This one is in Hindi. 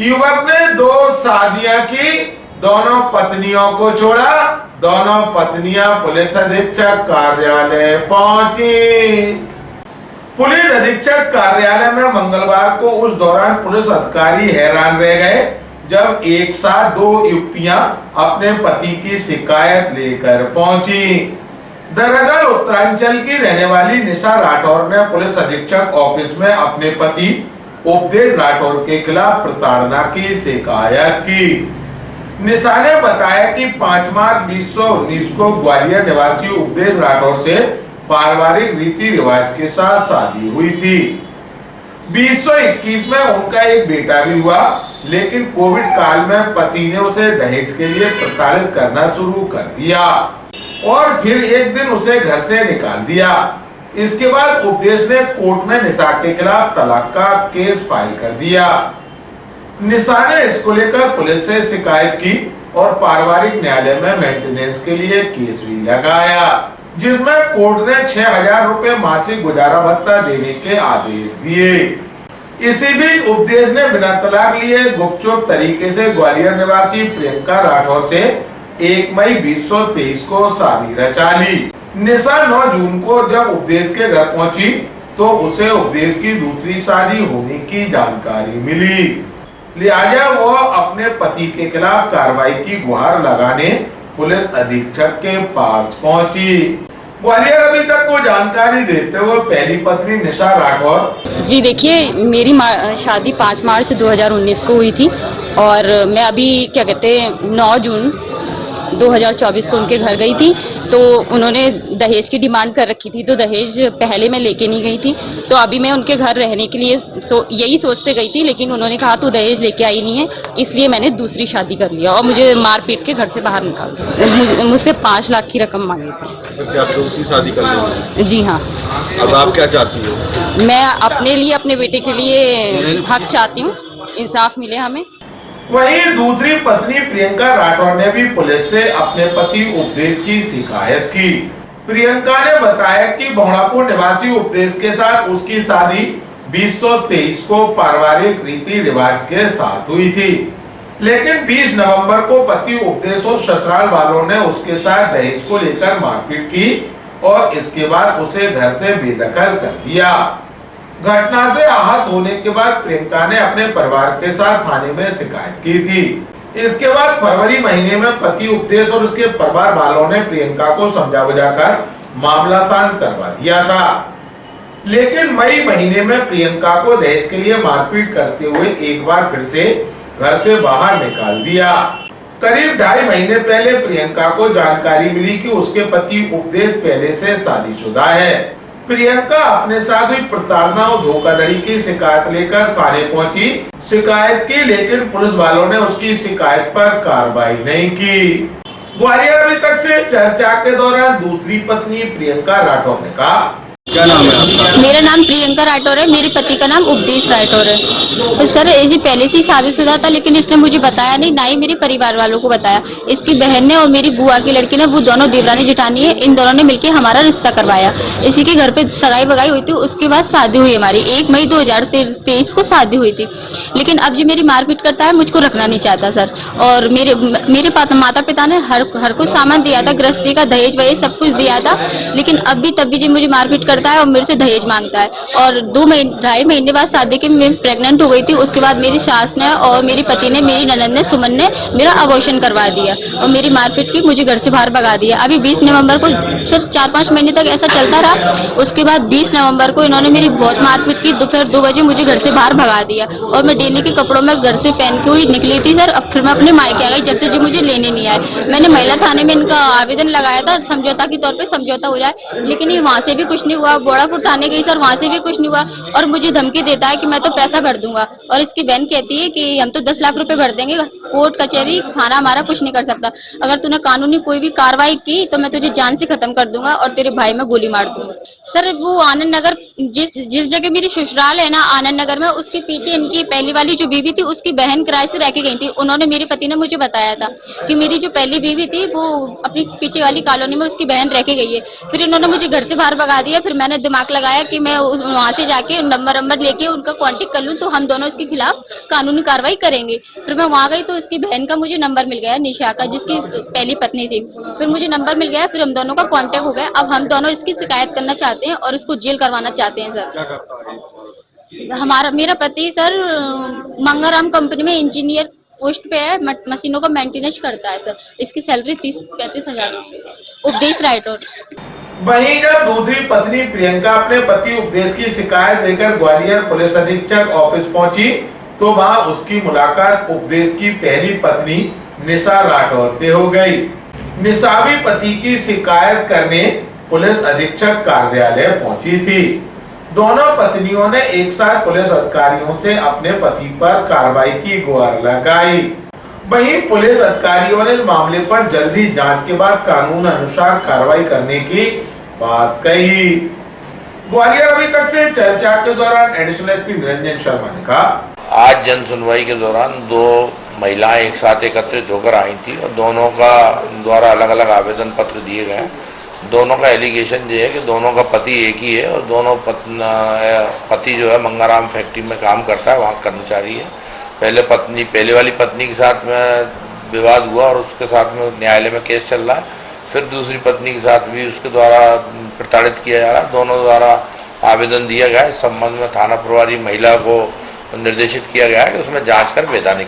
युवक ने 2 शादियां की, दोनों पत्नियों को छोड़ा। दोनों पत्नियां पुलिस अधीक्षक कार्यालय पहुंची। पुलिस अधीक्षक कार्यालय में मंगलवार को उस दौरान पुलिस अधिकारी हैरान रह गए जब एक साथ 2 युवतियां अपने पति की शिकायत लेकर पहुंची। दरअसल उत्तरांचल की रहने वाली निशा राठौर ने पुलिस अधीक्षक ऑफिस में अपने पति उपदेश राठौर के खिलाफ प्रताड़ना की शिकायत की। निशा ने बताया कि 5 मार्च 2019 को ग्वालियर निवासी उपदेश राठौर से पारिवारिक रीति रिवाज के साथ शादी हुई थी। 2021 में उनका एक बेटा भी हुआ, लेकिन कोविड काल में पति ने उसे दहेज के लिए प्रताड़ित करना शुरू कर दिया और फिर एक दिन उसे घर से निकाल दिया। इसके बाद उपदेश ने कोर्ट में निशा के खिलाफ तलाक का केस फाइल कर दिया। निशा ने इसको लेकर पुलिस से शिकायत की और पारिवारिक न्यायालय में मेंटेनेंस के लिए केस भी लगाया, जिसमें कोर्ट ने 6,000 रुपए मासिक गुजारा भत्ता देने के आदेश दिए। इसी बीच उपदेश ने बिना तलाक लिए गुपचुप तरीके से ग्वालियर निवासी प्रियंका राठौर से 1 मई 2023 को शादी रचा ली। निशा 9 जून को जब उपदेश के घर पहुंची तो उसे उपदेश की दूसरी शादी होने की जानकारी मिली, लिहाजा वो अपने पति के खिलाफ कार्रवाई की गुहार लगाने पुलिस अधीक्षक के पास पहुंची। ग्वालियर अभी तक को जानकारी देते हुए पहली पत्नी निशा राठौर। जी देखिए, मेरी शादी 5 मार्च 2019 को हुई थी और मैं अभी 9 जून 2024 को उनके घर गई थी। तो उन्होंने दहेज की डिमांड कर रखी थी, तो दहेज पहले मैं लेके नहीं गई थी। तो अभी मैं उनके घर रहने के लिए यही सोच से गई थी, लेकिन उन्होंने कहा तू दहेज लेके आई नहीं है, इसलिए मैंने दूसरी शादी कर लिया और मुझे मार पीट के घर से बाहर निकाल दिया। मुझसे 5 लाख की रकम मांगी थी। क्या आप दूसरी शादी कर रही? जी हाँ। अब आप क्या चाहती हो? मैं अपने लिए, अपने बेटे के लिए हक चाहती हूँ, इंसाफ मिले हमें। वहीं दूसरी पत्नी प्रियंका राठौर ने भी पुलिस से अपने पति उपदेश की शिकायत की। प्रियंका ने बताया कि भोणापुर निवासी उपदेश के साथ उसकी शादी 2023 को पारिवारिक रीति रिवाज के साथ हुई थी, लेकिन 20 नवंबर को पति उपदेश और ससुराल वालों ने उसके साथ दहेज को लेकर मारपीट की और इसके बाद उसे घर से बेदखल कर दिया। घटना से आहत होने के बाद प्रियंका ने अपने परिवार के साथ थाने में शिकायत की थी। इसके बाद फरवरी महीने में पति उपदेश और उसके परिवार वालों ने प्रियंका को समझा बुझाकर मामला शांत करवा दिया था, लेकिन मई महीने में प्रियंका को दहेज के लिए मारपीट करते हुए एक बार फिर से घर से बाहर निकाल दिया। करीब 2.5 महीने पहले प्रियंका को जानकारी मिली कि उसके पति उपदेश पहले से शादीशुदा है। प्रियंका अपने साथ हुई प्रताड़ना और धोखाधड़ी की शिकायत लेकर थाने पहुंची। शिकायत की, लेकिन पुलिस वालों ने उसकी शिकायत पर कार्रवाई नहीं की। ग्वालियर अभी तक से चर्चा के दौरान दूसरी पत्नी प्रियंका राठौर ने कहा, क्या नाम है? मेरा नाम प्रियंका राठौर है, मेरे पति का नाम उपदेश राठौर है। तो सर ये पहले से ही शादीशुदा था, लेकिन इसने मुझे बताया नहीं, ना ही मेरे परिवार वालों को बताया। इसकी बहन ने और मेरी बुआ की लड़की ने, वो दोनों देवरानी जेठानी है, इन दोनों ने मिलकर हमारा रिश्ता करवाया। इसी के घर पे सगाई वगाई हुई थी, उसके बाद शादी हुई हमारी। 1 मई 2023 को शादी हुई थी, लेकिन अब जो मेरी मारपीट करता है, मुझको रखना नहीं चाहता सर। और मेरे माता पिता ने हर कुछ सामान दिया था, गृहस्थी का दहेज वहेज सब कुछ दिया था, लेकिन अब भी तब भी जी मुझे मारपीट करता है और मेरे से दहेज मांगता है। और 2.5 महीने बाद शादी के मैं प्रेग्नेंट हो गई थी। उसके बाद मेरी सास ने और मेरे पति ने, मेरी ननद ने, सुमन ने मेरा अबॉर्शन करवा दिया और मेरी मारपीट की, मुझे घर से बाहर भगा दिया। अभी 20 नवंबर को सिर्फ 4-5 महीने तक ऐसा चलता रहा। उसके बाद 20 नवंबर को इन्होंने मेरी बहुत मारपीट की। दोपहर 2 बजे मुझे घर से बाहर भगा दिया और मैं डेली के कपड़ों में घर से पहन के हुई निकली थी सर। अब फिर मैं अपने मायके आ गई, जब से जी मुझे लेने नहीं आए। मैंने महिला थाने में इनका आवेदन लगाया था समझौता के तौर पर, समझौता हो जाए, लेकिन ये वहाँ से भी कुछ नहीं हुआ। बोड़ापुर थाने गई सर, वहाँ से भी कुछ नहीं हुआ और मुझे धमकी देता है कि मैं तो पैसा भर दूंगा। और इसकी बहन कहती है कि हम तो 10 लाख रुपए भर देंगे कोर्ट कचहरी थाना हमारा कुछ नहीं कर सकता। अगर तूने कानूनी कोई भी कार्रवाई की तो मैं तुझे जान से खत्म कर दूंगा और तेरे भाई में गोली मार दूंगा। सर वो आनंद नगर जिस जगह मेरी ससुराल है ना आनंद नगर में, उसके पीछे इनकी पहली वाली जो बीवी थी उसकी बहन किराए से रह के गई थी। उन्होंने, मेरे पति ने मुझे बताया था कि मेरी जो पहली बीवी थी वो अपनी पीछे वाली कॉलोनी में उसकी बहन रह के गई है। फिर उन्होंने मुझे घर से बाहर भगा दिया। फिर मैंने दिमाग लगाया कि मैं वहां से जाके नंबर लेके उनका कांटेक्ट कर लूं तो हम दोनों इसके खिलाफ कानूनी कार्रवाई करेंगे। फिर मैं वहां गई तो इसकी बहन का मुझे नंबर मिल गया, निशा का, जिसकी पहली पत्नी थी। फिर मुझे नंबर मिल गया, फिर हम दोनों का कांटेक्ट हो गया। अब हम दोनों इसकी शिकायत करना चाहते हैं और इसको जेल करवाना चाहते हैं। क्या करता है? मेरा पति सर मंगाराम कंपनी में इंजीनियर पोस्ट पे है, मशीनों का मेंटेनेंस करता है सर। इसकी सैलरी 30-35 हजार रुपए। उपदेश राइटर। वहीं जब दूसरी पत्नी प्रियंका अपने पति उपदेश की शिकायत लेकर ग्वालियर पुलिस अधीक्षक ऑफिस पहुंची तो वहां उसकी मुलाकात उपदेश की पहली पत्नी निशा राठौर से हो गई। निशा भी पति की शिकायत करने पुलिस अधीक्षक कार्यालय पहुंची थी। दोनों पत्नियों ने एक साथ पुलिस अधिकारियों से अपने पति पर कार्रवाई की गुहार लगाई। वहीं पुलिस अधिकारियों ने इस मामले पर जल्दी जांच के बाद कानून अनुसार कार्रवाई करने की बात कही। ग्वालियर अभी तक से चर्चा के दौरान एडिशनल एसपी निरंजन शर्मा ने कहा, आज जन सुनवाई के दौरान दो महिलाएं एक साथ एकत्रित होकर आई थी और दोनों का द्वारा अलग अलग आवेदन पत्र दिए गए। दोनों का एलिगेशन ये है कि दोनों का पति एक ही है और दोनों पति जो है मंगाराम फैक्ट्री में काम करता है, वहाँ कर्मचारी है। पहले वाली पत्नी के साथ में विवाद हुआ और उसके साथ में न्यायालय में केस चल रहा है। फिर दूसरी पत्नी के साथ भी उसके द्वारा प्रताड़ित किया जा रहा है। दोनों द्वारा आवेदन दिया गया है। इस संबंध में थाना प्रभारी महिला को निर्देशित किया गया है कि उसमें जांच कर वैधानिक